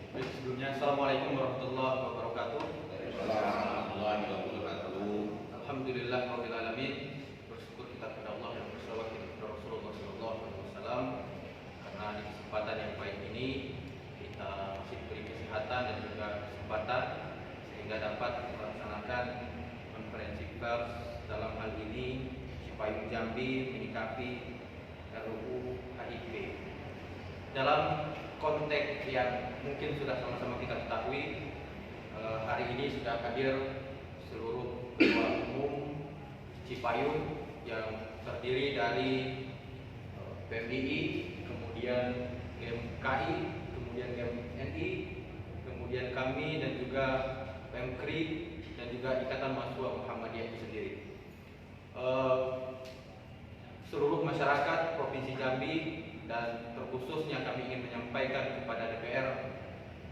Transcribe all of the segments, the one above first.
Sebelumnya, Assalamualaikum warahmatullahi wabarakatuh. Warahmatullahi wabarakatuh. Alhamdulillah rabbil alamin. Bersyukur kita kepada Allah dan bersalawat kita kepada Rasulullah sallallahu alaihi wasallam karena di kesempatan yang baik ini kita masih diberi kesehatan dan juga kesempatan sehingga dapat melaksanakan konferensi pers dalam hal ini Cipayung Jambi menyikapi RUU HIP. Dalam konteks yang mungkin sudah sama-sama kita ketahui, hari ini sudah hadir seluruh ketua umum Cipayung yang terdiri dari PMII, kemudian GMKI, kemudian GMNI, kemudian kami dan juga PMKRI dan juga Ikatan Mahasiswa Muhammadiyah itu sendiri. Seluruh masyarakat Provinsi Jambi dan terkhususnya kami ingin menyampaikan kepada DPR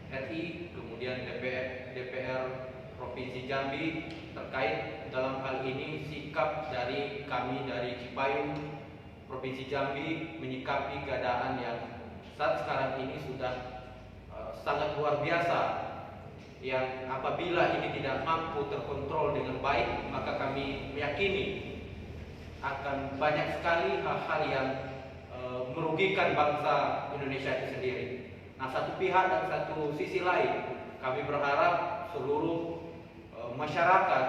RI, kemudian DPR Provinsi Jambi terkait dalam hal ini sikap dari kami dari Cipayung Provinsi Jambi menyikapi keadaan yang saat sekarang ini sudah sangat luar biasa, yang apabila ini tidak mampu terkontrol dengan baik maka kami meyakini akan banyak sekali hal-hal yang merugikan bangsa Indonesia itu sendiri. Nah, satu pihak dan satu sisi lain, kami berharap seluruh masyarakat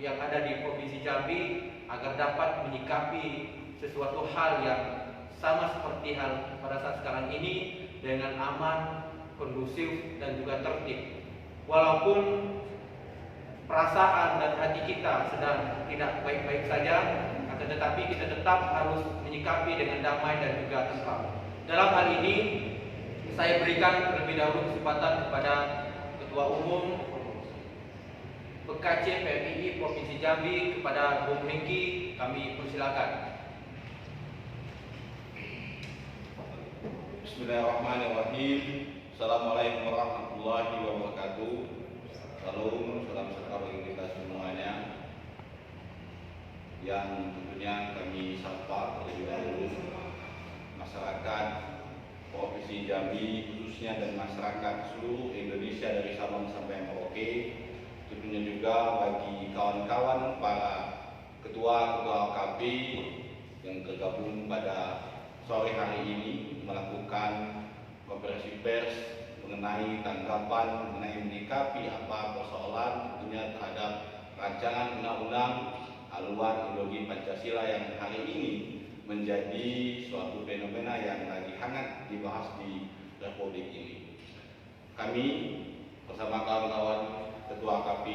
yang ada di Provinsi Jambi agar dapat menyikapi sesuatu hal yang sama seperti hal pada saat sekarang ini dengan aman, kondusif dan juga tertib. Walaupun perasaan dan hati kita sedang tidak baik-baik saja, akan tetapi kita tetap harus menyikapi dengan damai dan juga tentram. Dalam hal ini saya berikan terlebih dahulu kesempatan kepada Ketua Umum PKC PMII Provinsi Jambi, kepada Bung Hengki, kami persilakan. Bismillahirrahmanirrahim. Assalamualaikum warahmatullahi wabarakatuh. Salam sejahtera bagi kita semuanya. Yang tentunya kami sapa terlebih dahulu masyarakat Provinsi Jambi khususnya dan masyarakat seluruh Indonesia dari Sabang sampai Merauke. Tentunya juga bagi kawan-kawan para ketua-ketua OKP yang tergabung pada sore hari ini melakukan konferensi pers mengenai tanggapan mengenai menyikapi apa persoalan tentunya terhadap rancangan undang-undang haluan ideologi Pancasila yang hari ini menjadi suatu fenomena yang lagi hangat dibahas di Republik ini. Kami bersama kawan-kawan Ketua KP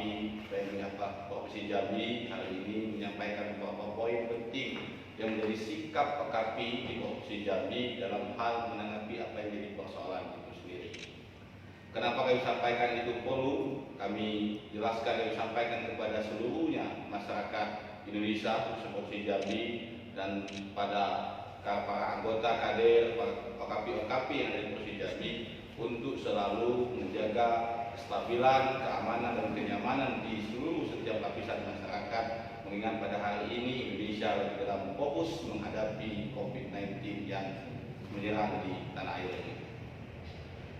PMI Provinsi Jambi hari ini menyampaikan beberapa poin penting yang menjadi sikap PKP di Provinsi Jambi dalam hal menanggapi apa yang menjadi persoalan itu sendiri. Kenapa kami sampaikan itu perlu? Kami jelaskan dan sampaikan kepada seluruhnya masyarakat Indonesia khususnya Provinsi Jambi dan pada para anggota kader OKP yang ada di Provinsi Jambi untuk selalu menjaga kestabilan, keamanan dan kenyamanan di seluruh setiap lapisan masyarakat, mengingat pada hari ini Indonesia lagi dalam fokus menghadapi COVID-19 yang menyerang di tanah air ini.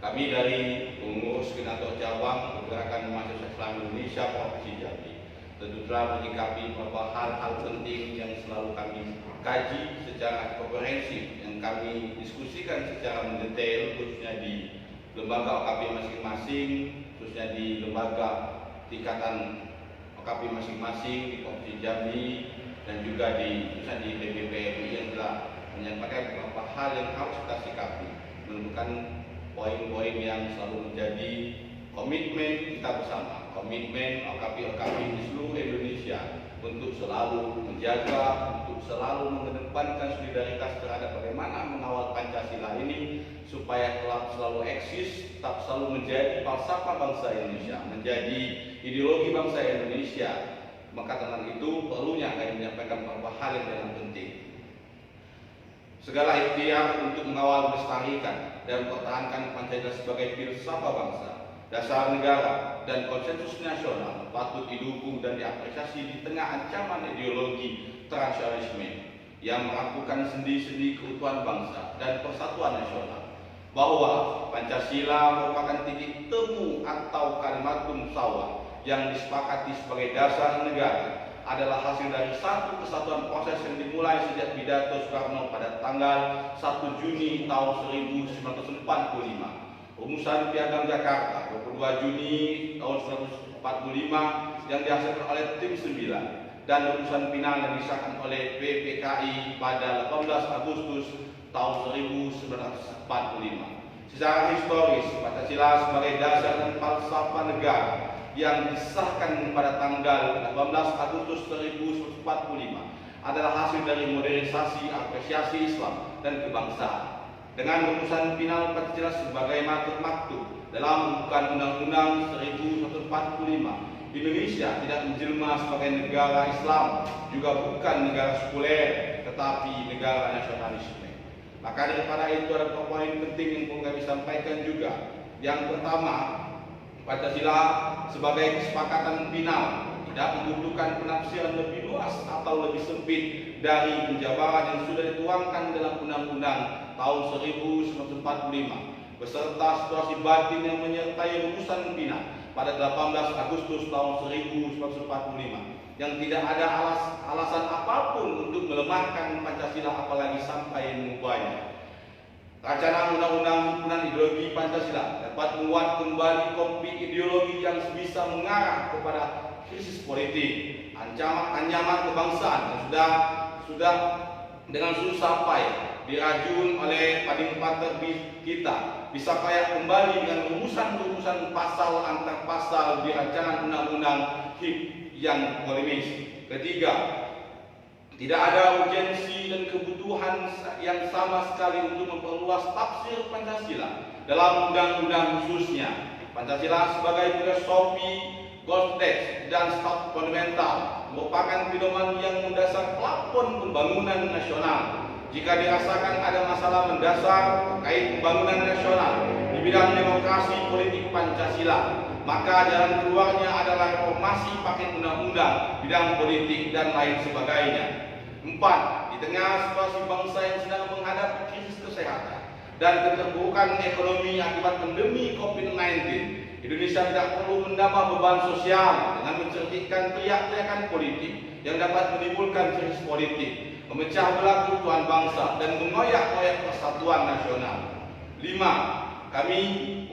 Kami dari pengurus Senator Cabang Pergerakan Mahasiswa Islam Indonesia Provinsi Jambi tentu telah menyikapi beberapa hal-hal penting yang selalu kami kaji secara komprehensif, yang kami diskusikan secara mendetail khususnya di lembaga OKP masing-masing, khususnya di lembaga tingkatan OKP masing-masing di Provinsi Jambi dan juga di PBPMI yang telah menyampaikan beberapa hal yang harus kita sikapi, menentukan poin-poin yang selalu menjadi komitmen kita bersama, komitmen OKP-OKP di seluruh Indonesia untuk selalu menjaga, untuk selalu mengedepankan solidaritas terhadap bagaimana mengawal Pancasila ini supaya tetap selalu eksis, tetap selalu menjadi falsafah bangsa Indonesia, menjadi ideologi bangsa Indonesia. Maka tentang itu perlunya kami menyampaikan beberapa hal yang sangat penting. Segala ikhtiar untuk mengawal, melestarikan dan mempertahankan Pancasila sebagai filsafah bangsa, dasar negara dan konsensus nasional patut didukung dan diapresiasi di tengah ancaman ideologi transnasionalisme yang merapukan sendi-sendi keutuhan bangsa dan persatuan nasional. bahwa Pancasila merupakan titik temu atau kalimatun musyawarah yang disepakati sebagai dasar negara, adalah hasil dari satu kesatuan proses yang dimulai sejak pidato Soekarno pada tanggal 1 Juni tahun 1945, rumusan Piagam Jakarta 22 Juni tahun 1945 yang dihasilkan oleh Tim 9, dan rumusan final yang disahkan oleh PPKI pada 18 Agustus tahun 1945. Secara historis, Pancasila sebagai dasar dan falsafah negara yang disahkan pada tanggal 18 Agustus 1945 adalah hasil dari modernisasi apresiasi Islam dan kebangsaan. Dengan rumusan final Pancasila sebagaimana termaktub dalam pembukaan Undang-Undang 1145, Indonesia tidak menjelma sebagai negara Islam, juga bukan negara sekuler, tetapi negara nasionalisme. Maka daripada itu ada beberapa poin penting yang perlu kami sampaikan juga. Yang pertama, Pancasila sebagai kesepakatan final tidak membutuhkan penafsiran lebih luas atau lebih sempit dari penjabaran yang sudah dituangkan dalam Undang-Undang tahun 1945 beserta situasi batin yang menyertai rumusan final pada 18 Agustus tahun 1945 yang tidak ada alasan apapun untuk melemahkan Pancasila apalagi sampai mengubahnya. Rancangan Undang-Undang Himpunan Ideologi Pancasila dapat menguat kembali konflik ideologi yang bisa mengarah kepada krisis politik, ancaman kebangsaan yang sudah dengan susah payah dirajun oleh paling terbit kita, bisa kaya kembali dengan rumusan-rumusan pasal antar pasal di rancangan Undang-Undang HIP yang polemis. Ketiga, tidak ada urgensi dan kebutuhan yang sama sekali untuk memperluas tafsir Pancasila dalam undang-undang khususnya. Pancasila sebagai filosofi, konteks, dan staf fundamental merupakan pedoman yang mendasar plafon pembangunan nasional. Jika dirasakan ada masalah mendasar terkait pembangunan nasional di bidang demokrasi politik Pancasila, maka jalan keluarnya adalah reformasi paket undang-undang bidang politik dan lain sebagainya. 4. Di tengah situasi bangsa yang sedang menghadapi krisis kesehatan dan keterpurukan ekonomi akibat pandemi COVID-19, Indonesia tidak perlu menambah beban sosial dengan menceritakan teriak-teriakan politik yang dapat menimbulkan krisis politik, memecah belah keutuhan bangsa, dan mengoyak-ngoyak persatuan nasional. 5. Kami,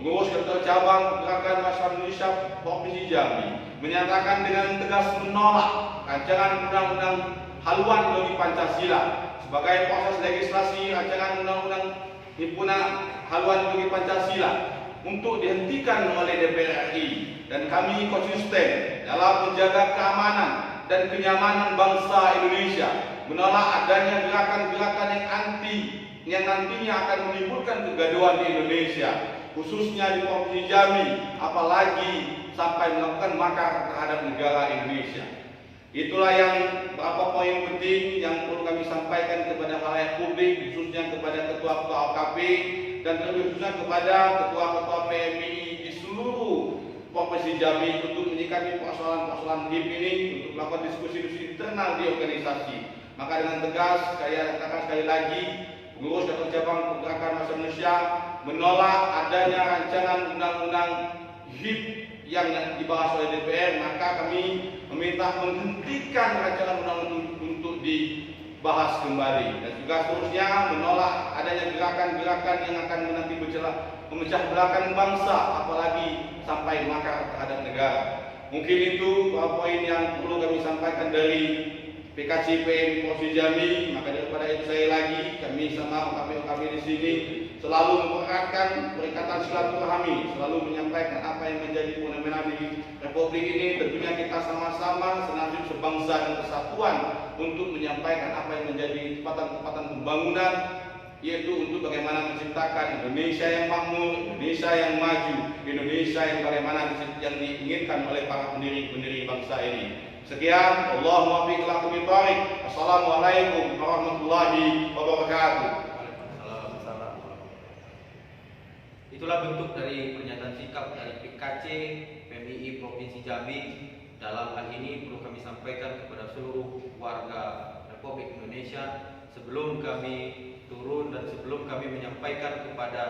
pengurus kantor cabang Gerakan Masyarakat Indonesia Provinsi Jambi, menyatakan dengan tegas menolak rancangan undang-undang haluan ideologi Pancasila sebagai proses legislasi rancangan undang-undang himpunan haluan ideologi Pancasila untuk dihentikan oleh DPR RI, dan kami konsisten dalam menjaga keamanan dan kenyamanan bangsa Indonesia, menolak adanya gerakan-gerakan yang anti yang nantinya akan menimbulkan kegaduhan di Indonesia, khususnya di Provinsi Jambi, apalagi sampai melakukan makar terhadap negara Indonesia. Itulah yang beberapa poin penting yang perlu kami sampaikan kepada khalayak publik, khususnya kepada ketua-ketua OKP dan terlebih khususnya kepada ketua-ketua PMI di seluruh Provinsi Jambi untuk menyikapi persoalan-persoalan HIP ini, untuk melakukan diskusi-diskusi internal di organisasi. Maka dengan tegas saya katakan sekali lagi, pengurus kantor cabang Gerakan Masyarakat Indonesia menolak adanya rancangan undang-undang HIP yang dibahas oleh DPR. Maka kami meminta menghentikan rancangan undang-undang untuk dibahas kembali, dan juga seterusnya menolak adanya gerakan-gerakan yang akan nanti memecah belahkan bangsa, apalagi sampai makar terhadap negara. Mungkin itu poin yang perlu kami sampaikan dari PKC PM Provinsi Jambi. Maka daripada itu saya lagi, kami sama OKP di sini selalu mempereratkan perikatan silaturahmi, selalu menyampaikan apa yang menjadi fenomena di Republik ini. Tentunya kita sama-sama senasib sebangsa dan kesatuan untuk menyampaikan apa yang menjadi tempatan-tempatan pembangunan, yaitu untuk bagaimana menciptakan Indonesia yang makmur, Indonesia yang maju, Indonesia yang bagaimana yang diinginkan oleh para pendiri-pendiri bangsa ini. Sekian, Allahumma biqil aqmi tarik. Assalamualaikum warahmatullahi wabarakatuh. Itulah bentuk dari pernyataan sikap dari PKC PMII Provinsi Jambi. Dalam hal ini perlu kami sampaikan kepada seluruh warga Republik Indonesia, sebelum kami turun dan sebelum kami menyampaikan kepada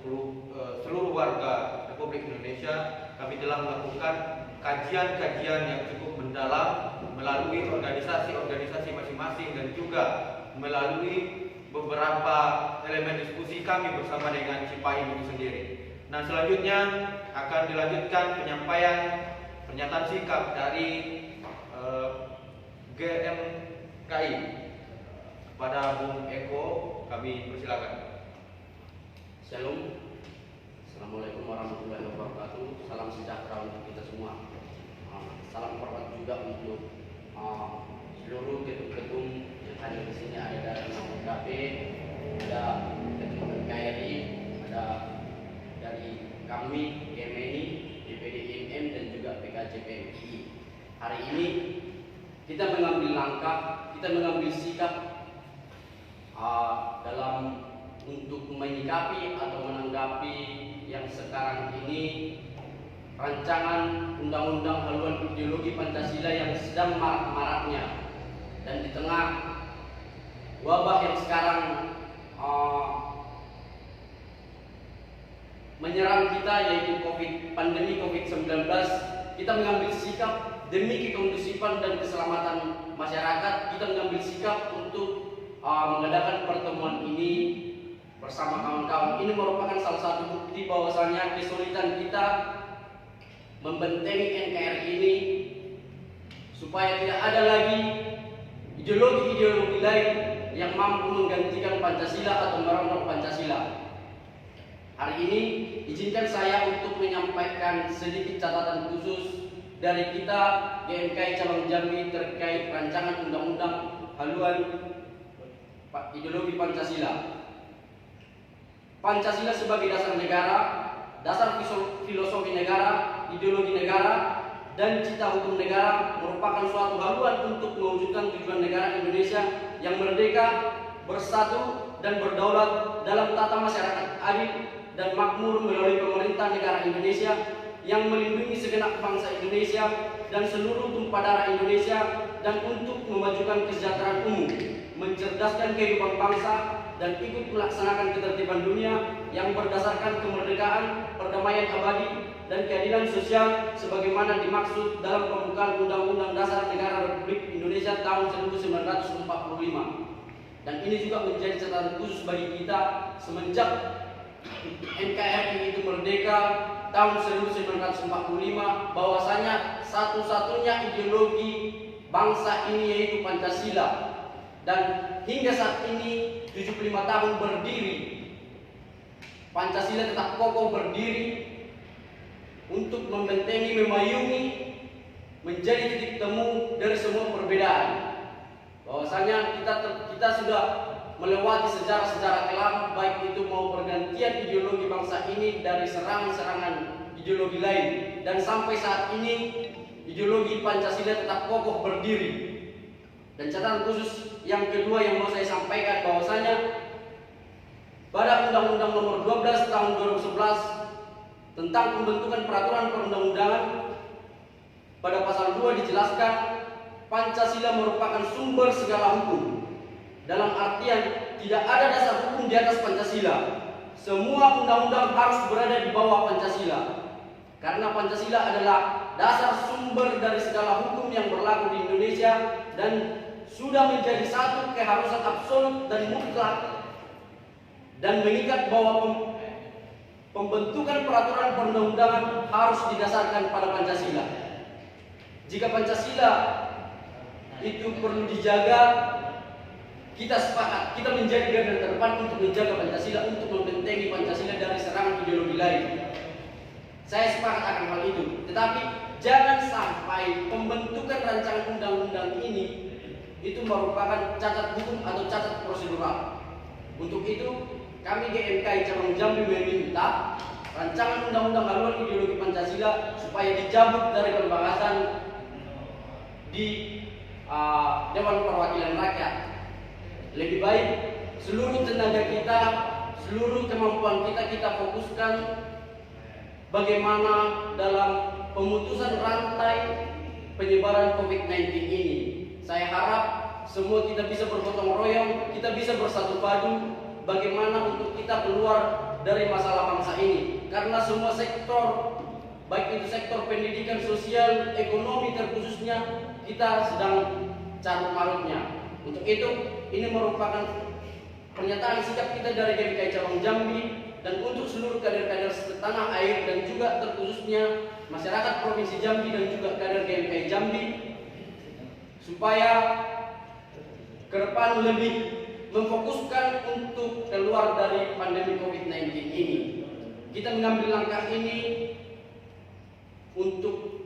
seluruh warga Republik Indonesia, kami telah melakukan kajian-kajian yang cukup mendalam melalui organisasi-organisasi masing-masing dan juga melalui beberapa elemen diskusi kami bersama dengan Cipayung itu sendiri. Nah, selanjutnya akan dilanjutkan penyampaian pernyataan sikap dari GMKI. Kepada Bung Eko, kami persilakan. Shalom. Assalamualaikum warahmatullahi wabarakatuh. Salam sejahtera untuk kita semua. Salam hormat juga untuk seluruh ketum-ketum yang hadir di sini. Ada dari KP, ada ketum KRI, ada dari kami GMNI, DPD IMM dan juga PKJPMI. Hari ini kita mengambil langkah, kita mengambil sikap dalam untuk menyikapi atau menanggapi yang sekarang ini rancangan undang-undang haluan ideologi Pancasila yang sedang marak-maraknya, dan di tengah wabah yang sekarang menyerang kita, yaitu pandemi COVID-19, kita mengambil sikap demi kekondusifan dan keselamatan masyarakat. Kita mengambil sikap untuk mengadakan pertemuan ini bersama kawan-kawan. Ini merupakan salah satu bukti bahwasanya kesulitan kita membentengi NKRI ini supaya tidak ada lagi ideologi-ideologi lain yang mampu menggantikan Pancasila atau merongrong Pancasila. Hari ini izinkan saya untuk menyampaikan sedikit catatan khusus dari kita GMKI Cabang Jambi terkait rancangan undang-undang haluan ideologi Pancasila. Pancasila sebagai dasar negara, dasar filosofi negara, ideologi negara, dan cita hukum negara merupakan suatu haluan untuk mewujudkan tujuan negara Indonesia yang merdeka, bersatu, dan berdaulat dalam tata masyarakat adil dan makmur melalui pemerintah negara Indonesia yang melindungi segenap bangsa Indonesia dan seluruh tumpah darah Indonesia, dan untuk memajukan kesejahteraan umum, mencerdaskan kehidupan bangsa, dan ikut melaksanakan ketertiban dunia yang berdasarkan kemerdekaan, perdamaian abadi, dan keadilan sosial sebagaimana dimaksud dalam pembukaan Undang-Undang Dasar Negara Republik Indonesia tahun 1945. Dan ini juga menjadi catatan khusus bagi kita semenjak NKRI itu merdeka tahun 1945, bahwasanya satu-satunya ideologi bangsa ini yaitu Pancasila. Dan hingga saat ini 75 tahun berdiri, Pancasila tetap kokoh berdiri untuk membentengi, memayungi, menjadi titik temu dari semua perbedaan. Bahwasanya kita sudah melewati sejarah-sejarah kelam, baik itu mau pergantian ideologi bangsa ini dari serangan-serangan ideologi lain, dan sampai saat ini ideologi Pancasila tetap kokoh berdiri. Dan catatan khusus yang kedua yang mau saya sampaikan, bahwasanya pada Undang-Undang Nomor 12 Tahun 2011 tentang pembentukan peraturan perundang-undangan, pada pasal 2 dijelaskan Pancasila merupakan sumber segala hukum. Dalam artian tidak ada dasar hukum di atas Pancasila. Semua undang-undang harus berada di bawah Pancasila, karena Pancasila adalah dasar sumber dari segala hukum yang berlaku di Indonesia dan sudah menjadi satu keharusan absolut dan mutlak, dan mengikat bahwa pembentukan peraturan perundang-undangan harus didasarkan pada Pancasila. Jika Pancasila itu perlu dijaga, kita sepakat, kita menjadi garda terdepan untuk menjaga Pancasila, untuk membentengi Pancasila dari serangan ideologi lain. Saya sepakat akan hal itu. Tetapi jangan sampai pembentukan rancangan undang-undang ini itu merupakan cacat hukum atau cacat prosedural. Untuk itu, kami GMKI Cabang Jambi meminta rancangan undang-undang haluan ideologi Pancasila supaya dicabut dari pembahasan di Dewan Perwakilan Rakyat. Lebih baik seluruh tenaga kita, seluruh kemampuan kita fokuskan bagaimana dalam pemutusan rantai penyebaran COVID-19 ini. Saya harap semua kita bisa bergotong royong, kita bisa bersatu padu bagaimana untuk kita keluar dari masalah bangsa ini, karena semua sektor, baik itu sektor pendidikan, sosial, ekonomi terkhususnya, kita sedang carut marutnya. Untuk itu, ini merupakan pernyataan sikap kita dari GMKI Cabang Jambi dan untuk seluruh kader-kader setanah air dan juga terkhususnya masyarakat Provinsi Jambi dan juga kader GMKI Jambi, supaya ke depan lebih memfokuskan untuk keluar dari pandemi COVID-19 ini. Kita mengambil langkah ini untuk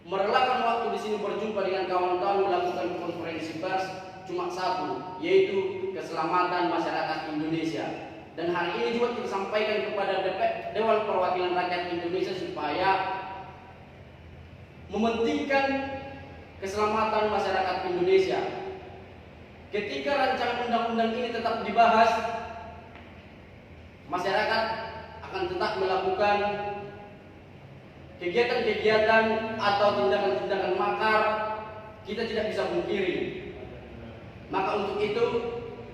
merelakan waktu di sini berjumpa dengan kawan-kawan melakukan konferensi pers cuma satu, yaitu keselamatan masyarakat Indonesia. Dan hari ini juga kita sampaikan kepada Dewan Perwakilan Rakyat Indonesia supaya mementingkan keselamatan masyarakat Indonesia. Ketika rancangan undang-undang ini tetap dibahas, masyarakat akan tetap melakukan kegiatan-kegiatan atau tindakan-tindakan makar, kita tidak bisa pungkiri. Maka untuk itu,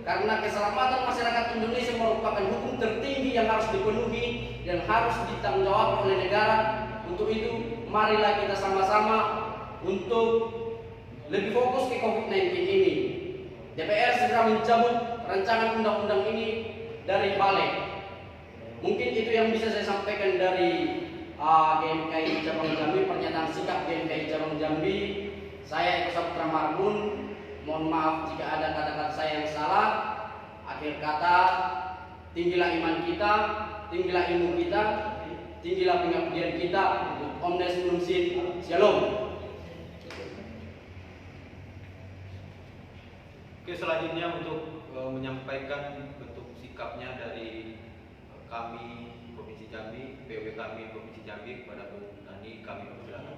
karena keselamatan masyarakat Indonesia merupakan hukum tertinggi yang harus dipenuhi dan harus ditanggung jawab oleh negara. Untuk itu, marilah kita sama-sama untuk lebih fokus ke COVID-19 ini. DPR segera mencabut rancangan undang-undang ini dari balik. Mungkin itu yang bisa saya sampaikan dari GMKI Cabang Jambi, pernyataan sikap GMKI Cabang Jambi. Saya Eko Saputra Marbun. Mohon maaf jika ada kata-kata saya yang salah. Akhir kata, tinggilah iman kita, tinggilah ilmu kita, tinggilah pengabdian kita. Om Nesmunum Sin. Shalom. Oke, selanjutnya untuk menyampaikan bentuk sikapnya dari kami Provinsi Jambi, PW kami Provinsi Jambi kepada Bung Dani, kami persilakan.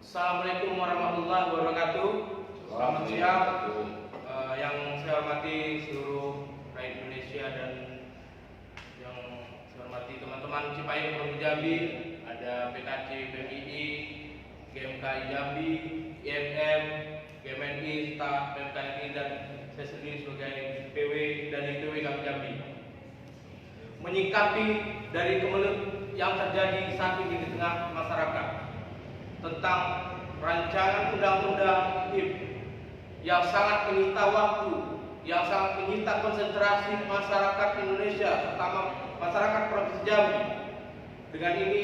Assalamualaikum warahmatullahi wabarakatuh. Selamat siang. Yang saya hormati seluruh rakyat Indonesia dan yang saya hormati teman-teman Cipayung Provinsi Jambi, ada PKC PMII, GMKI Jambi, IMM, GMNI, staf PMKI dan saya sendiri sebagai PW dan IPW kami Jambi. Menyikapi dari kemelut yang terjadi saat ini di tengah masyarakat tentang rancangan undang-undang HIP yang sangat menyita waktu, yang sangat menyita konsentrasi masyarakat Indonesia, terutama masyarakat Provinsi Jambi. Dengan ini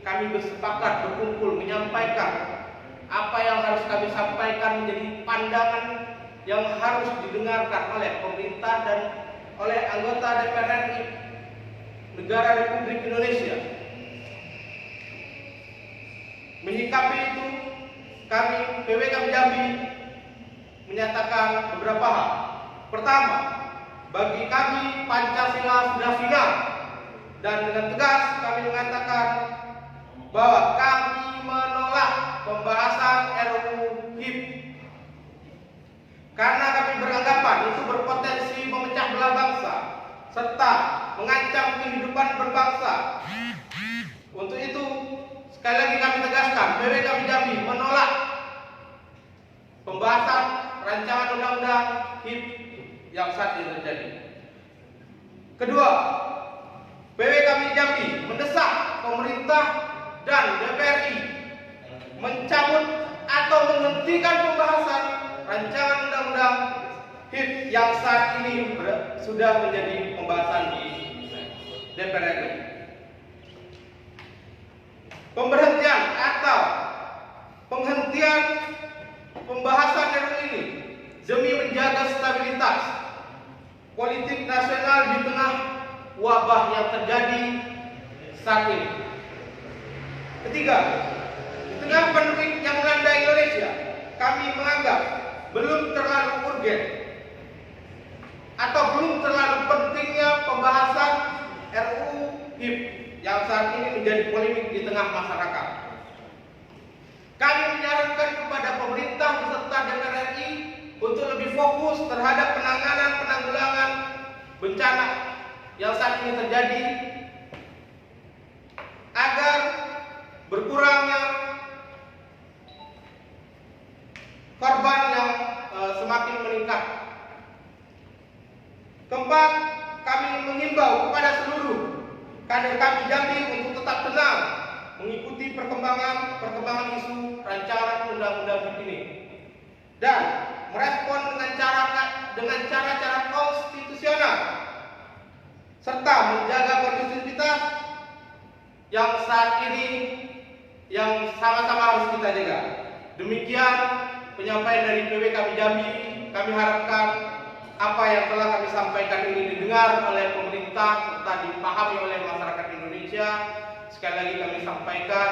kami bersepakat berkumpul menyampaikan apa yang harus kami sampaikan menjadi pandangan yang harus didengarkan oleh pemerintah dan oleh anggota DPR RI Negara Republik Indonesia. Menyikapi itu, kami PW kami Jambi menyatakan beberapa hal. Pertama, bagi kami Pancasila sudah final dan dengan tegas kami mengatakan bahwa kami menolak pembahasan RUU HIP karena kami beranggapan itu berpotensi memecah belah bangsa serta mengancam kehidupan berbangsa. Untuk itu, sekali lagi kami tegaskan, PW kami Jambi menolak pembahasan rancangan undang-undang HIP yang saat ini terjadi. Kedua, PW kami Jambi mendesak pemerintah dan DPR RI mencabut atau menghentikan pembahasan rancangan undang-undang HIP yang saat ini sudah menjadi pembahasan di DPR RI. Pemberhentian atau penghentian pembahasan RUU ini demi menjaga stabilitas politik nasional di tengah wabah yang terjadi saat ini. Ketiga, di tengah pandemi yang melanda Indonesia, kami menganggap belum terlalu urgen atau belum terlalu pentingnya pembahasan RUU HIP yang saat ini menjadi polemik di tengah masyarakat. Kami menyarankan kepada pemerintah beserta DPR RI untuk lebih fokus terhadap penanggulangan bencana yang saat ini terjadi agar berkurangnya korban yang semakin meningkat. Keempat, kami kader kami Jambi untuk tetap tenang mengikuti perkembangan isu rancangan undang-undang ini dan merespon dengan cara-cara konstitusional serta menjaga kondusivitas yang saat ini yang sama-sama harus kita jaga. Demikian penyampaian dari PW kami Jambi. Kami harapkan apa yang telah kami sampaikan ini didengar oleh pemerintah serta dipahami oleh masyarakat Indonesia. Sekali lagi kami sampaikan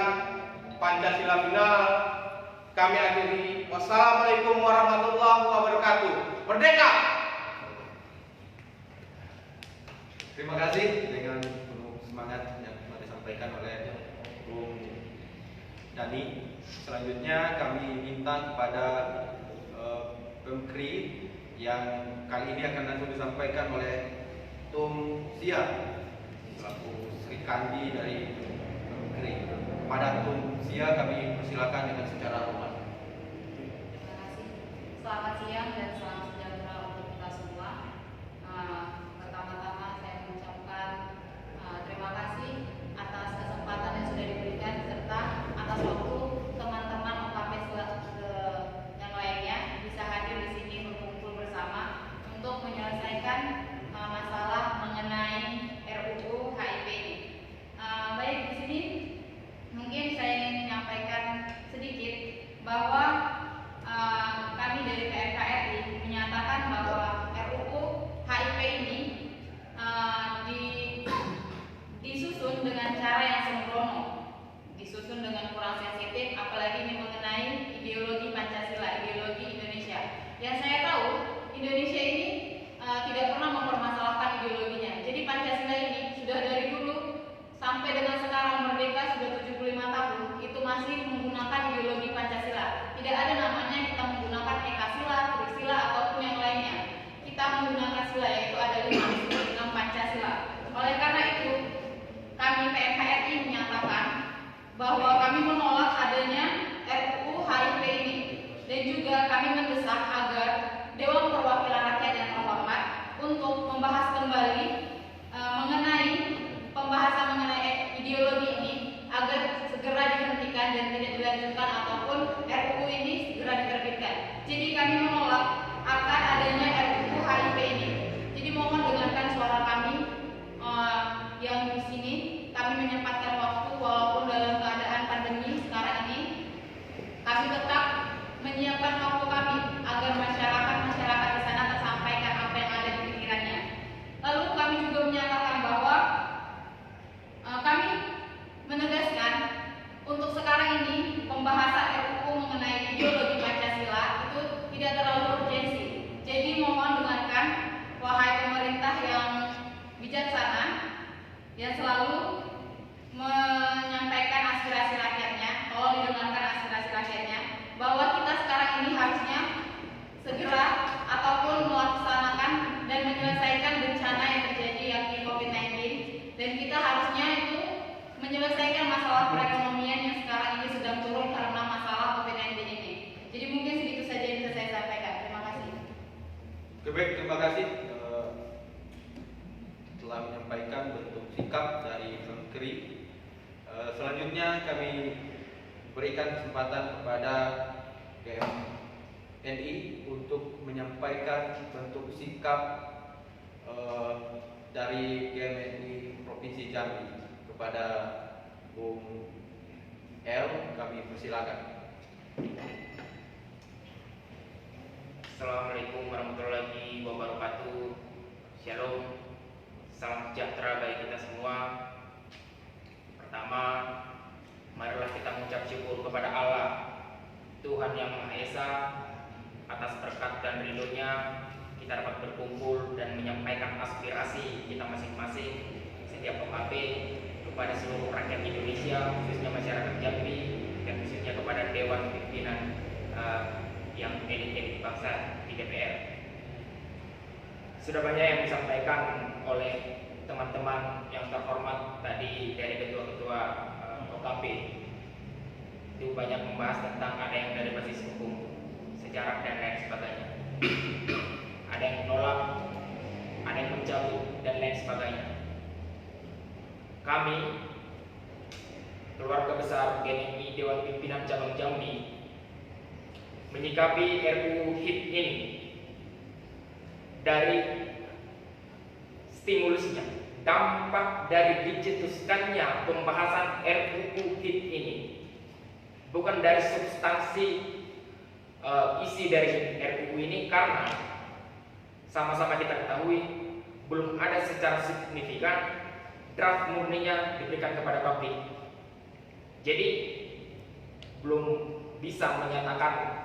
Pancasila final. Kami akhiri. Wassalamualaikum warahmatullahi wabarakatuh. Merdeka! Terima kasih dengan penuh semangat yang telah disampaikan oleh Bung Dani. Selanjutnya kami minta kepada Pemkri yang kali ini akan langsung disampaikan oleh Tum Sia selaku Sri Kandi dari Pemkri. Kepada Tum Sia kami persilakan dengan secara hormat. Terima kasih. Selamat siang dan salam sejahtera untuk kita semua. Pertama-tama saya mengucapkan terima kasih atas kesempatan yang sudah diberikan serta atas waktu teman-teman OKP yang lainnya bisa hadir di sini berkumpul bersama untuk menyelesaikan masalah mengenai RUU HIP ini. Baik, di sini mungkin saya ingin menyampaikan sedikit bahwa kami dari PNKRI menyatakan bahwa RUU HIP ini disusun dengan cara yang sembrono, disusun dengan kurang sensitif, apalagi ini mengenai ideologi Pancasila, ideologi Indonesia. Yang saya tahu, Indonesia ini tidak pernah mempermasalahkan ideologinya. Jadi Pancasila ini sudah dari dulu sampai dengan sekarang merdeka sudah 75 tahun, itu masih menggunakan ideologi Pancasila. Tidak ada namanya kita menggunakan Ekasila, Trisila ataupun yang lainnya. Kita menggunakan sila, yaitu ada 5 disebut dengan Pancasila. Oleh karena itu, kami PNKRI menyatakan bahwa kami menolak adanya RUU HIP ini dan juga kami mendesak agar Dewan Perwakilan Rakyat yang terhormat untuk membahas kembali mengenai pembahasan mengenai ideologi ini agar segera dihentikan dan tidak dilanjutkan ataupun RUU ini segera diterbitkan. Jadi kami menolak akan adanya RUU HIP ini. Jadi mohon dengarkan suara kami yang di sini. Kami menyempatkan waktu walaupun dalam keadaan pandemi sekarang ini. Kami tetap menyiapkan waktu kami agar masyarakat di sana tersampaikan apa yang ada di pikirannya. Lalu kami juga menyatakan bahwa kami menegaskan untuk sekarang ini pembahasan RUU mengenai ideologi Pancasila itu tidak terlalu urgensi. Jadi mohon dengarkan wahai pemerintah yang bijaksana yang selalu menyampaikan aspirasi rakyatnya, tolong didengarkan aspirasi rakyatnya bahwa kita sekarang ini harusnya segera ataupun melaksanakan dan menyelesaikan bencana yang terjadi yakni COVID-19 dan kita harusnya itu menyelesaikan masalah perekonomian yang sekarang ini sedang turun karena masalah COVID-19 ini. Jadi mungkin segitu saja yang bisa saya sampaikan. Terima kasih. Baik, terima kasih telah menyampaikan bentuk sikap dari Pemkri. Selanjutnya kami berikan kesempatan kepada GMNI untuk menyampaikan bentuk sikap dari GMNI Provinsi Jambi. Kepada Bung L, kami persilakan. Assalamualaikum warahmatullahi wabarakatuh. Shalom. Salam sejahtera bagi kita semua. Pertama, marilah kita mengucap syukur kepada Allah, Tuhan yang Maha Esa, atas berkat dan ridho-Nya kita dapat berkumpul dan menyampaikan aspirasi kita masing-masing setiap OKP kepada seluruh rakyat Indonesia, khususnya masyarakat Jambi dan khususnya kepada Dewan Pimpinan yang elit-elit bangsa di DPR. Sudah banyak yang disampaikan oleh teman-teman yang terhormat tadi dari ketua-ketua OKP. Itu banyak membahas tentang ada yang dari basis hukum, sejarah dan lain sebagainya. Ada yang menolak, ada yang mencabut dan lain sebagainya. kami keluarga besar GMI Dewan Pimpinan Cabang Jambi menyikapi RUU HIP ini dari stimulusnya, dampak dari dicetuskannya pembahasan RUU HIP ini, bukan dari substansi isi dari RUU ini, karena sama-sama kita ketahui belum ada secara signifikan draft murninya diberikan kepada publik. Jadi belum bisa menyatakan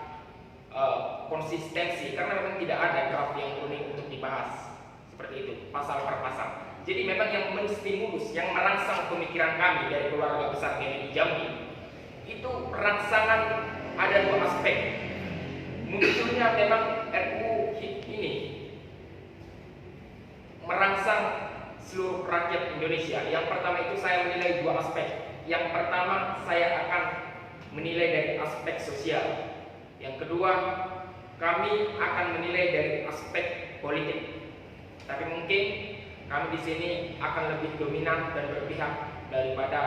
konsistensi karena memang tidak ada draft yang murni untuk dibahas seperti itu pasal per pasal. Jadi memang yang menstimulus, yang merangsang pemikiran kami dari keluarga besar GMI Jambi itu rangsangan ada dua aspek. Munculnya memang RUU HIP ini merangsang seluruh rakyat Indonesia. Yang pertama itu saya menilai dua aspek. Yang pertama saya akan menilai dari aspek sosial. Yang kedua kami akan menilai dari aspek politik. Tapi mungkin kami di sini akan lebih dominan dan berpihak daripada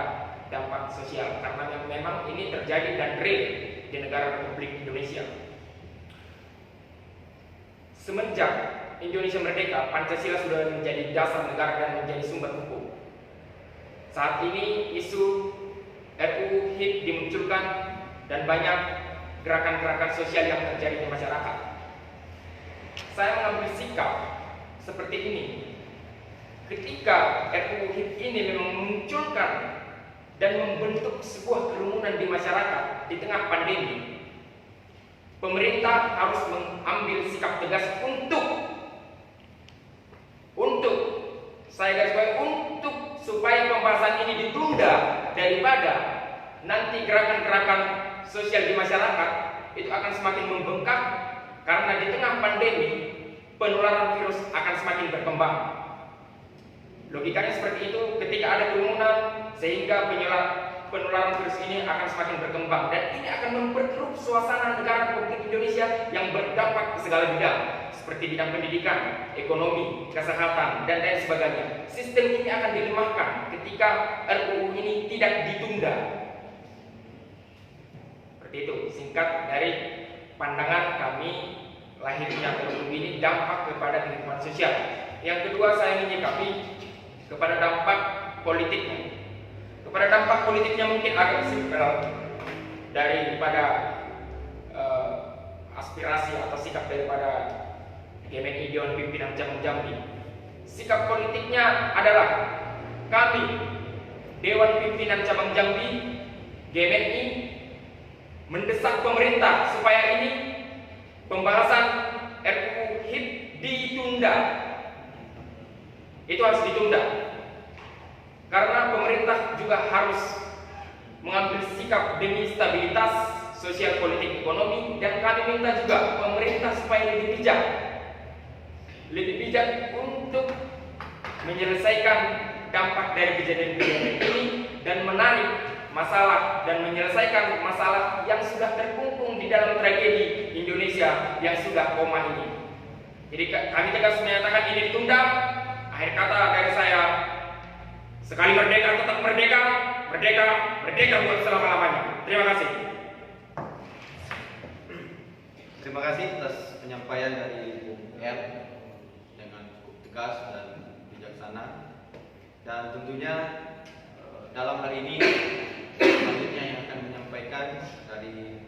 dampak sosial karena memang ini terjadi dan real di negara Republik Indonesia. Semenjak Indonesia merdeka, Pancasila sudah menjadi dasar negara dan menjadi sumber hukum. Saat ini isu RUU HIP dimunculkan dan banyak gerakan-gerakan sosial yang terjadi di masyarakat. Saya mengambil sikap seperti ini. Ketika RUU HIP ini memang memunculkan dan membentuk sebuah kerumunan di masyarakat di tengah pandemi, pemerintah harus mengambil sikap tegas untuk saya garis bawahi untuk supaya pembahasan ini ditunda daripada nanti gerakan-gerakan sosial di masyarakat itu akan semakin membengkak karena di tengah pandemi penularan virus akan semakin berkembang. Logikanya seperti itu, ketika ada kerumunan sehingga penularan virus ini akan semakin berkembang dan ini akan memperkeruh suasana negara Republik Indonesia yang berdampak ke segala bidang seperti bidang pendidikan, ekonomi, kesehatan, dan lain sebagainya. Sistem ini akan dilemahkan ketika RUU ini tidak ditunda. Seperti itu, singkat dari pandangan kami lahirnya RUU ini dampak kepada kehidupan sosial. Yang kedua, saya menyikapi kepada dampak politiknya. Kepada dampak politiknya mungkin agak simpel daripada aspirasi atau sikap daripada GMI Dewan Pimpinan Cabang Jambi. Sikap politiknya adalah kami Dewan Pimpinan Cabang Jambi GMI mendesak pemerintah supaya ini pembahasan RUU HIP ditunda. Itu harus ditunda. Karena pemerintah juga harus mengambil sikap demi stabilitas sosial politik ekonomi dan kami minta juga pemerintah supaya lebih bijak untuk menyelesaikan dampak dari kejadian-kejadian ini dan menarik masalah dan menyelesaikan masalah yang sudah terkungkung di dalam tragedi Indonesia yang sudah koma ini. Jadi kami tegas menyatakan ini ditunda. Akhir kata dari saya, sekali merdeka tetap merdeka, merdeka buat selama-lamanya. Terima kasih. Terima kasih atas penyampaian dari Bung R dengan cukup tegas dan bijaksana. Dan tentunya dalam hal ini selanjutnya yang akan menyampaikan dari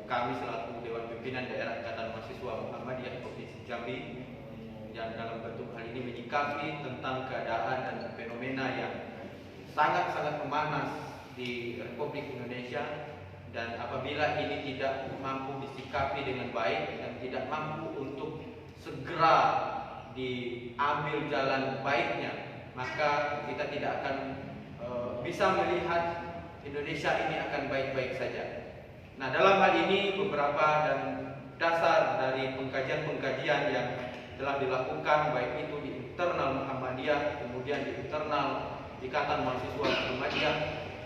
kami selaku Dewan Pimpinan Daerah Ikatan Mahasiswa Muhammadiyah Provinsi Jambi yang dalam bentuk hal ini menyikapi tentang keadaan dan fenomena yang sangat-sangat memanas di Republik Indonesia, dan apabila ini tidak mampu disikapi dengan baik dan tidak mampu untuk segera diambil jalan baiknya, maka kita tidak akan bisa melihat Indonesia ini akan baik-baik saja. Nah, dalam hal ini beberapa dan dasar dari pengkajian-pengkajian yang telah dilakukan baik itu di internal Muhammadiyah, kemudian di internal Ikatan Mahasiswa Muhammadiyah,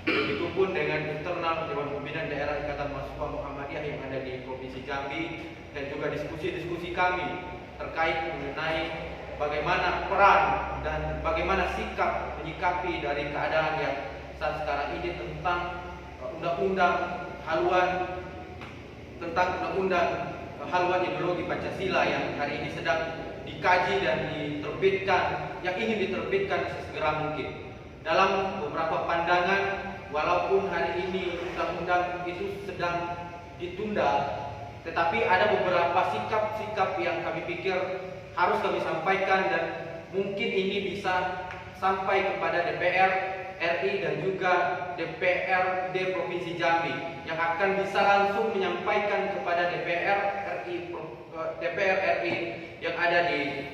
begitupun dengan internal Dewan Pimpinan Daerah Ikatan Mahasiswa Muhammadiyah yang ada di Provinsi Jambi, dan juga diskusi-diskusi kami terkait mengenai bagaimana peran dan bagaimana sikap menyikapi dari keadaan yang saat sekarang ini tentang undang-undang haluan ideologi Pancasila yang hari ini sedang dikaji dan yang ingin diterbitkan sesegera mungkin. Dalam beberapa pandangan, walaupun hari ini undang-undang itu sedang ditunda, tetapi ada beberapa sikap-sikap yang kami pikir harus kami sampaikan dan mungkin ini bisa sampai kepada DPR RI dan juga DPRD Provinsi Jambi yang akan bisa langsung menyampaikan kepada DPR RI yang ada di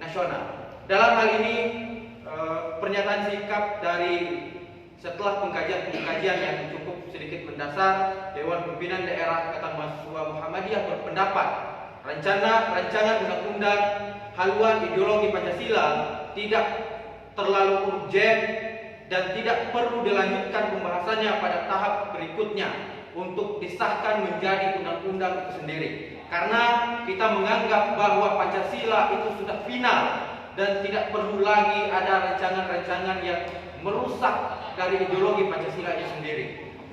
nasional. Dalam hal ini pernyataan sikap dari setelah pengkajian yang cukup sedikit mendasar, Dewan Pimpinan Daerah Ikatan Mahasiswa Muhammadiyah berpendapat rancangan undang-undang haluan ideologi Pancasila tidak terlalu urgen dan tidak perlu dilanjutkan pembahasannya pada tahap berikutnya untuk disahkan menjadi undang-undang itu sendiri. Karena kita menganggap bahwa Pancasila itu sudah final dan tidak perlu lagi ada rancangan-rancangan yang merusak dari ideologi Pancasila itu sendiri.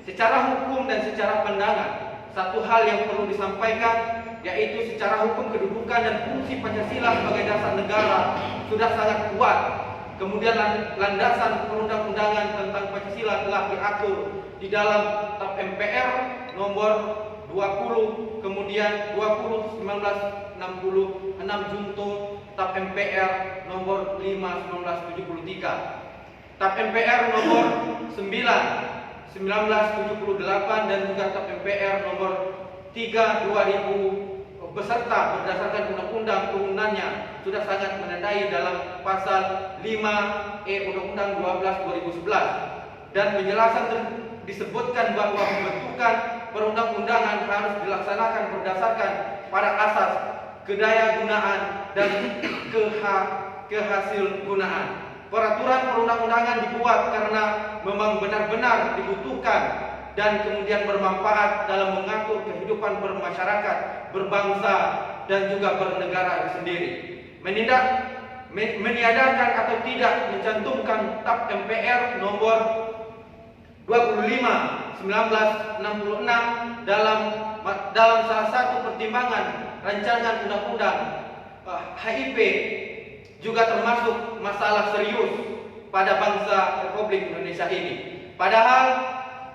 Secara hukum dan secara pandangan, satu hal yang perlu disampaikan yaitu secara hukum kedudukan dan fungsi Pancasila sebagai dasar negara sudah sangat kuat. Kemudian landasan perundang-undangan tentang Pancasila telah diatur di dalam TAP MPR nomor 20, kemudian 20/1966 Junto TAP MPR nomor 5/1973, TAP MPR nomor 9/1978 dan juga TAP MPR nomor 3/2000 beserta berdasarkan undang-undang turunannya sudah sangat menandai dalam pasal 5E Undang-Undang 12/2011 dan penjelasan disebutkan bahwa pembentukan perundang-undangan harus dilaksanakan berdasarkan pada asas kedayagunaan dan kehasilgunaan. Peraturan perundang-undangan dibuat karena memang benar-benar dibutuhkan dan kemudian bermanfaat dalam mengatur kehidupan bermasyarakat, berbangsa, dan juga bernegara itu sendiri. Meniadakan atau tidak mencantumkan TAP MPR nomor 25/1966 dalam salah satu pertimbangan rancangan undang-undang HIP juga termasuk masalah serius pada bangsa Republik Indonesia ini. Padahal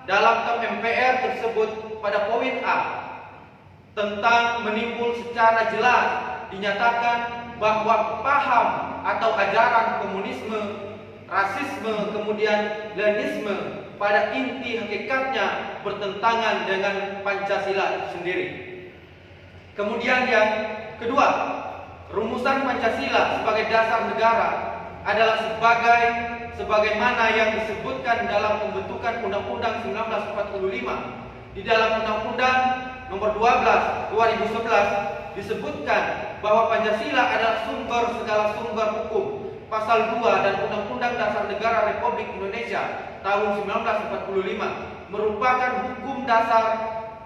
dalam TAP MPR tersebut pada poin A tentang menimbul secara jelas dinyatakan bahwa paham atau ajaran komunisme, rasisme, kemudian Leninisme pada inti hakikatnya bertentangan dengan Pancasila itu sendiri. Kemudian yang kedua, rumusan Pancasila sebagai dasar negara adalah sebagaimana yang disebutkan dalam pembentukan Undang-Undang 1945. Di dalam Undang-Undang nomor 12/2011 disebutkan bahwa Pancasila adalah sumber segala sumber hukum. Pasal 2 dan Undang-Undang Dasar Negara Republik Indonesia tahun 1945 merupakan hukum dasar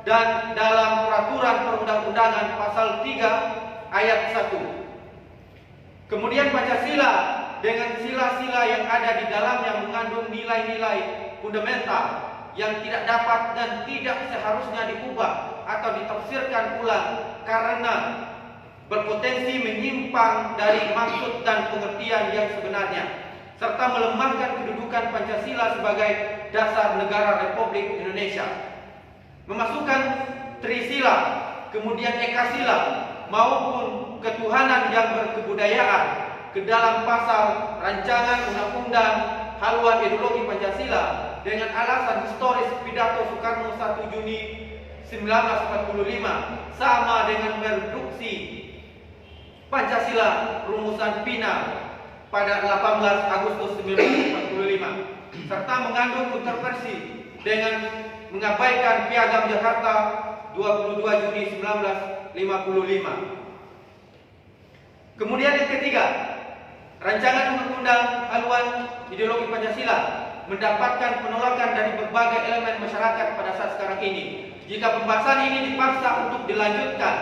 dan dalam peraturan perundang-undangan pasal 3 ayat 1. Kemudian Pancasila dengan sila-sila yang ada di dalamnya mengandung nilai-nilai fundamental yang tidak dapat dan tidak seharusnya diubah atau ditafsirkan ulang karena berpotensi menyimpang dari maksud dan pengertian yang sebenarnya, serta melemahkan kedudukan Pancasila sebagai dasar negara Republik Indonesia. Memasukkan Trisila, kemudian Ekasila maupun ketuhanan yang berkebudayaan ke dalam pasal rancangan undang-undang haluan ideologi Pancasila dengan alasan historis pidato Soekarno 1 Juni 1945 sama dengan mereduksi Pancasila rumusan final pada 18 Agustus 1945 serta mengandung kontroversi dengan mengabaikan Piagam Jakarta 22 Juni 1955. Kemudian yang ketiga, rancangan undang-undang haluan ideologi Pancasila mendapatkan penolakan dari berbagai elemen masyarakat pada saat sekarang ini. Jika pembahasan ini dipaksa untuk dilanjutkan,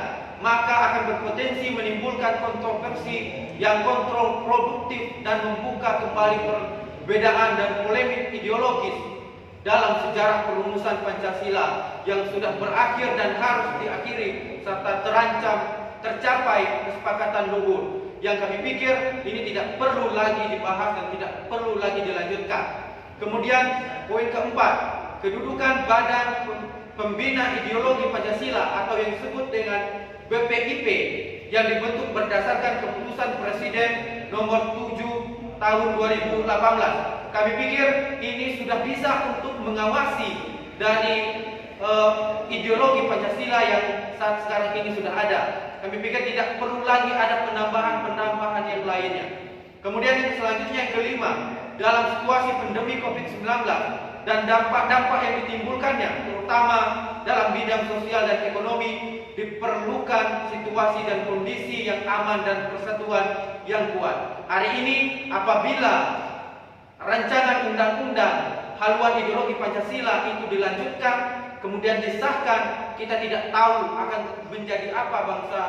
maka akan berpotensi menimbulkan kontroversi yang kontraproduktif dan membuka kembali perbedaan dan polemik ideologis dalam sejarah perumusan Pancasila yang sudah berakhir dan harus diakhiri serta terancam tercapai kesepakatan luhur yang kami pikir ini tidak perlu lagi dibahas dan tidak perlu lagi dilanjutkan. Kemudian poin keempat, kedudukan Badan Pembina Ideologi Pancasila atau yang disebut dengan BPIP yang dibentuk berdasarkan keputusan Presiden nomor 7 tahun 2018. Kami pikir ini sudah bisa untuk mengawasi dari ideologi Pancasila yang saat sekarang ini sudah ada. Kami pikir tidak perlu lagi ada penambahan yang lainnya. Kemudian yang selanjutnya yang kelima, dalam situasi pandemi COVID-19 dan dampak-dampak yang ditimbulkannya, terutama dalam bidang sosial dan ekonomi, diperlukan situasi dan kondisi yang aman dan persatuan yang kuat. Hari ini apabila rancangan undang-undang haluan ideologi Pancasila itu dilanjutkan, kemudian disahkan, kita tidak tahu akan menjadi apa bangsa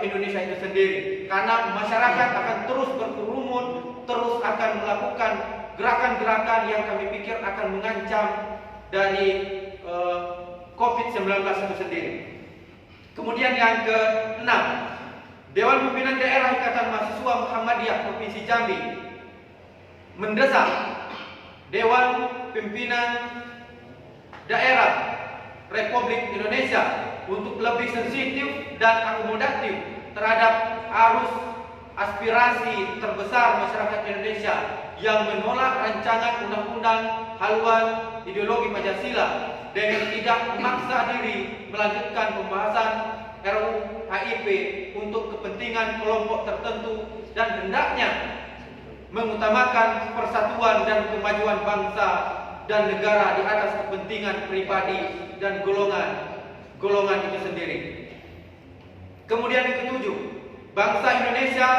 Indonesia itu sendiri. Karena masyarakat akan terus berkerumun, terus akan melakukan gerakan-gerakan yang kami pikir akan mengancam dari COVID-19 itu sendiri. Kemudian yang ke-6, Dewan Pimpinan Daerah Ikatan Mahasiswa Muhammadiyah Provinsi Jambi mendesak Dewan Pimpinan Daerah Republik Indonesia untuk lebih sensitif dan akomodatif terhadap arus aspirasi terbesar masyarakat Indonesia yang menolak rancangan undang-undang haluan ideologi Pancasila dengan tidak memaksa diri melanjutkan pembahasan RUU HIP untuk kepentingan kelompok tertentu dan hendaknya mengutamakan persatuan dan kemajuan bangsa dan negara di atas kepentingan pribadi dan golongan itu sendiri. Kemudian yang ketujuh, bangsa Indonesia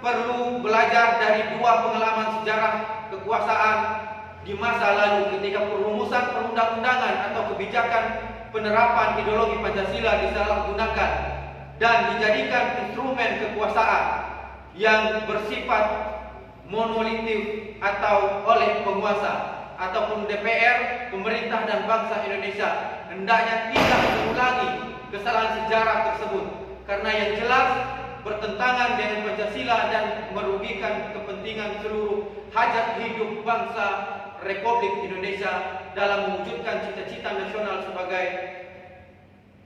perlu belajar dari dua pengalaman sejarah kekuasaan di masa lalu ketika perumusan perundang-undangan atau kebijakan penerapan ideologi Pancasila disalahgunakan dan dijadikan instrumen kekuasaan yang bersifat monolitif atau oleh penguasa ataupun DPR, pemerintah dan bangsa Indonesia hendaknya tidak mengulangi kesalahan sejarah tersebut karena yang jelas bertentangan dengan Pancasila dan merugikan kepentingan seluruh hajat hidup bangsa Republik Indonesia dalam mewujudkan cita-cita nasional sebagai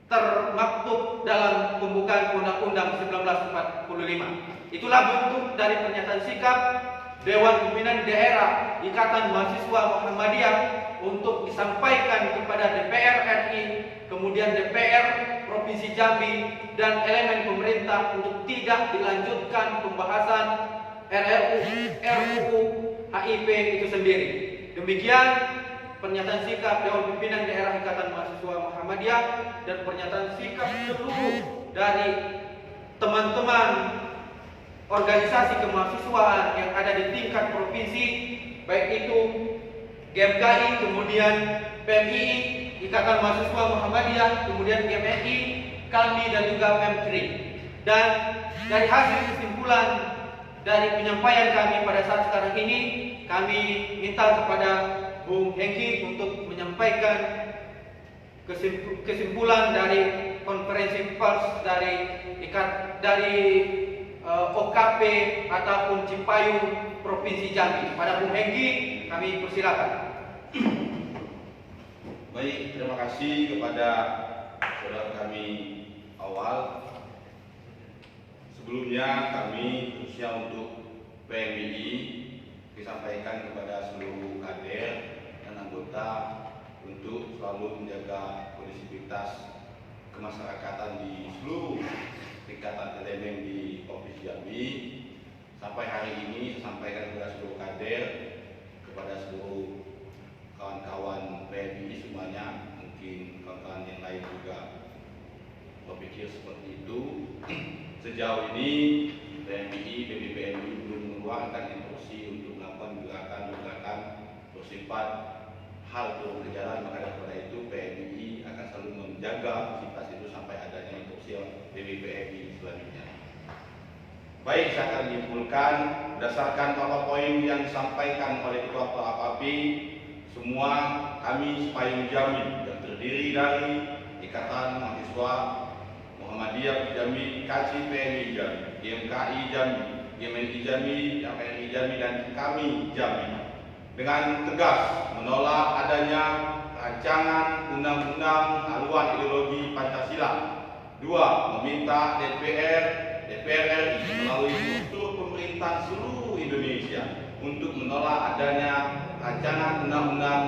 termaktub dalam pembukaan Undang-Undang 1945. Itulah bentuk dari pernyataan sikap Dewan Pimpinan Daerah Ikatan Mahasiswa Muhammadiyah untuk disampaikan kepada DPR RI, kemudian DPR Provinsi Jambi dan elemen pemerintah untuk tidak dilanjutkan pembahasan RUU HIP itu sendiri. Demikian pernyataan sikap Dewan Pimpinan Daerah Ikatan Mahasiswa Muhammadiyah dan pernyataan sikap seluruh dari teman-teman organisasi kemahasiswaan yang ada di tingkat provinsi, baik itu GMKI, kemudian PMI, Ikatan Mahasiswa Muhammadiyah, kemudian GMNI, kami dan juga PMKRI. Dan dari hasil kesimpulan dari penyampaian kami pada saat sekarang ini, kami minta kepada Bung Hengki untuk menyampaikan kesimpulan dari konferensi pers dari OKP ataupun Cipayung Provinsi Jambi. Pada Bung Hengki kami persilakan. Baik, terima kasih kepada saudara kami awal. Sebelumnya kami khususnya untuk PMI disampaikan kepada seluruh kader dan anggota untuk selalu menjaga kondisivitas kemasyarakatan di seluruh tingkatan elemen di Provinsi Jambi. Sampai hari ini saya sampaikan kepada seluruh kader, kepada seluruh kawan-kawan PMI semuanya, mungkin kawan-kawan yang lain juga berpikir seperti itu. Sejauh ini PMI, BPMI belum mengeluarkan instruksi untuk melakukan gerakan-gerakan bersifat hal turun ke jalan, maka daripada itu PMI akan selalu menjaga aktivitas itu sampai adanya instruksi ofisial DWPRI selanjutnya. Baik, saya akan menyimpulkan berdasarkan beberapa poin yang disampaikan oleh Ketua PAP, semua kami Cipayung Jambi yang terdiri dari Ikatan Mahasiswa Muhammadiyah Jambi, KCPMI Jambi, IMKI Jambi, GMNI Jambi, KPRI Jambi, dan kami Jambi, dengan tegas menolak adanya rancangan undang-undang haluan ideologi Pancasila. 2. Meminta DPR RI melalui struktur pemerintahan seluruh Indonesia untuk menolak adanya rancangan undang-undang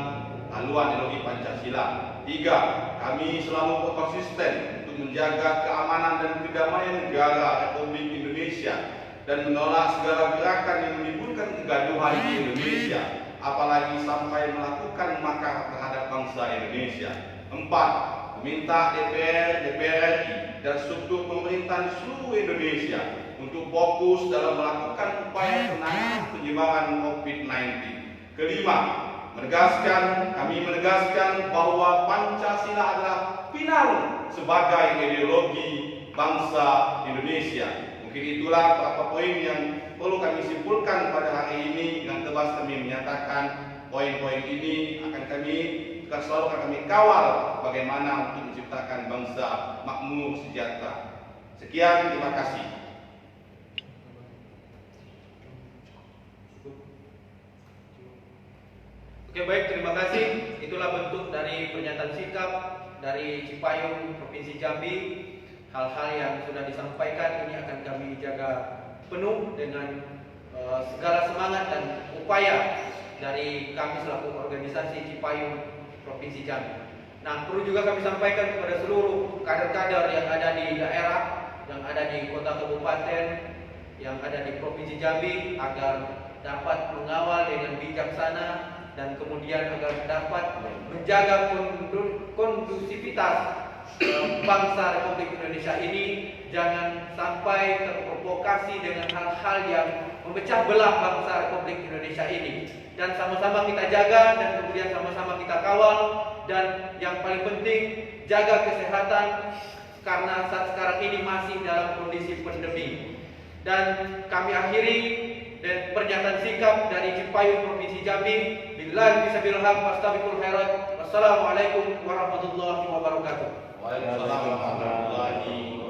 haluan ideologi Pancasila. 3. Kami selalu konsisten untuk menjaga keamanan dan kedamaian negara Republik Indonesia dan menolak segala gerakan yang menimbulkan kegaduhan di Indonesia, apalagi sampai melakukan makar terhadap bangsa Indonesia. 4. Meminta DPR RI dan struktur pemerintahan seluruh Indonesia untuk fokus dalam melakukan upaya penanganan penyebaran COVID-19. Kelima, kami menegaskan bahwa Pancasila adalah pilar sebagai ideologi bangsa Indonesia. Mungkin itulah beberapa poin yang perlu kami simpulkan pada hari ini. Dengan tegas kami menyatakan poin-poin ini selalu akan kami kawal bagaimana untuk menciptakan bangsa makmur sejahtera. Sekian, terima kasih. Oke, baik, terima kasih. Itulah bentuk dari pernyataan sikap dari Cipayung Provinsi Jambi. Hal-hal yang sudah disampaikan ini akan kami jaga penuh dengan segala semangat dan upaya dari kami selaku organisasi Cipayung Provinsi Jambi. Nah, perlu juga kami sampaikan kepada seluruh kader-kader yang ada di daerah, yang ada di kota kabupaten, yang ada di Provinsi Jambi, agar dapat mengawal dengan bijaksana dan kemudian agar dapat menjaga kondusivitas bangsa Republik Indonesia ini, jangan sampai terprovokasi dengan hal-hal yang memecah belah bangsa Republik Indonesia ini. Dan sama-sama kita jaga dan kemudian sama-sama kita kawal, dan yang paling penting jaga kesehatan karena saat sekarang ini masih dalam kondisi pandemi. Dan kami akhiri pernyataan sikap dari Cipayung Provinsi Jambi. Billahi fisabilillah wastabiqul khairat. Wassalamualaikum warahmatullahi wabarakatuh. Waalaikumsalam warahmatullahi wabarakatuh.